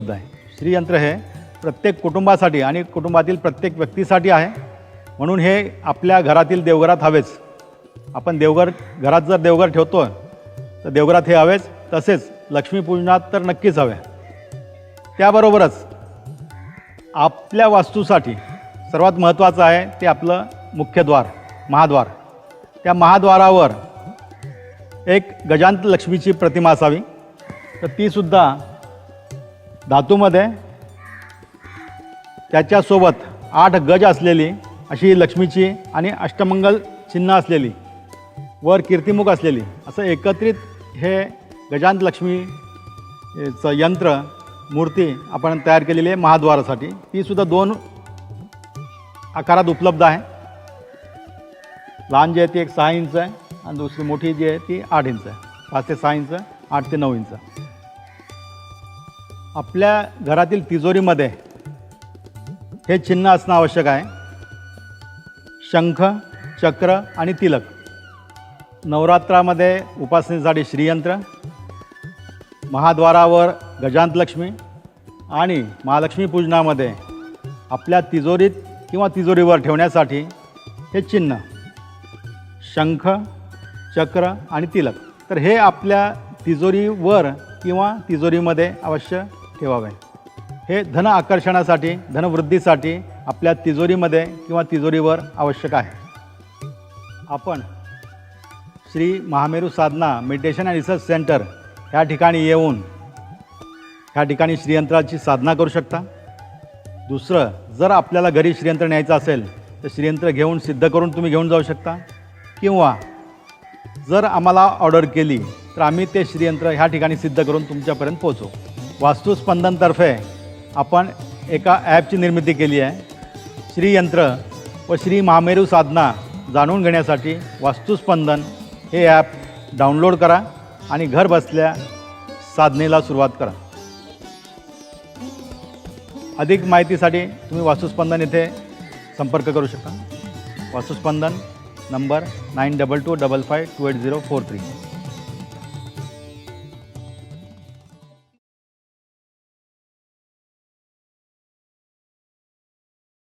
आहे. श्रीयंत्र हे प्रत्येक कुटुंबासाठी आणि कुटुंबातील प्रत्येक व्यक्तीसाठी आहे. म्हणून हे आपल्या घरातील देवघरात हवेच. आपण घरात जर देवघर ठेवतो तर देवघरात हे हवेच. तसेच लक्ष्मीपूजनात तर नक्कीच हवे. त्याबरोबरच आपल्या वास्तूसाठी सर्वात महत्त्वाचं आहे ते आपलं मुख्यद्वार, महाद्वार. त्या महाद्वारावर एक गजांत लक्ष्मीची प्रतिमा असावी. तर तीसुद्धा धातूमध्ये त्याच्यासोबत 8 गज असलेली अशी लक्ष्मीची आणि अष्टमंगल चिन्ह असलेली वर कीर्तिमुख असलेली असं एकत्रित हे गजांत लक्ष्मीचं यंत्र मूर्ती आपण तयार केलेली आहे महाद्वारासाठी. तीसुद्धा 2 आकारात उपलब्ध आहे. लहान जी आहे ती एक 6 इंच आहे आणि दुसरी मोठी जी आहे ती 8 इंच आहे. 5 ते 6 इंच, 8 ते 9 इंच. आपल्या घरातील तिजोरीमध्ये हे चिन्ह असणं आवश्यक आहे. शंख, चक्र आणि तिलक. नवरात्रामध्ये उपासनेसाठी श्रीयंत्र, महाद्वारावर गजांत लक्ष्मी आणि महालक्ष्मी पूजनामध्ये आपल्या तिजोरीत किंवा तिजोरीवर ठेवण्यासाठी हे चिन्ह शंख, चक्र आणि तिलक. तर हे आपल्या तिजोरीवर किंवा तिजोरीमध्ये अवश्य ठेवावे. हे धन आकर्षणासाठी, धनवृद्धीसाठी आपल्या तिजोरीमध्ये किंवा तिजोरीवर आवश्यक आहे. आपण श्री महामेरू साधना मेडिटेशन अँड रिसर्च सेंटर ह्या ठिकाणी येऊन ह्या ठिकाणी श्रीयंत्राची साधना करू शकता. दुसरं, जर आपल्याला घरी श्रीयंत्र न्यायचं असेल तर श्रीयंत्र घेऊन सिद्ध करून तुम्ही घेऊन जाऊ शकता. किंवा जर आम्हाला ऑर्डर केली तर आम्ही ते श्रीयंत्र ह्या ठिकाणी सिद्ध करून तुमच्यापर्यंत पोहोचवू. वास्तुस्पंदनतर्फे आपण एका ॲपची निर्मिती केली आहे. श्रीयंत्र व श्री महामेरू साधना जाणून घेण्यासाठी वास्तुस्पंदन हे ॲप डाउनलोड करा आणि घर बसल्या साधनेला सुरुवात करा. अधिक माहितीसाठी तुम्ही वास्तुस्पंदन येथे संपर्क करू शकता. वास्तुस्पंदन नंबर 9225528043.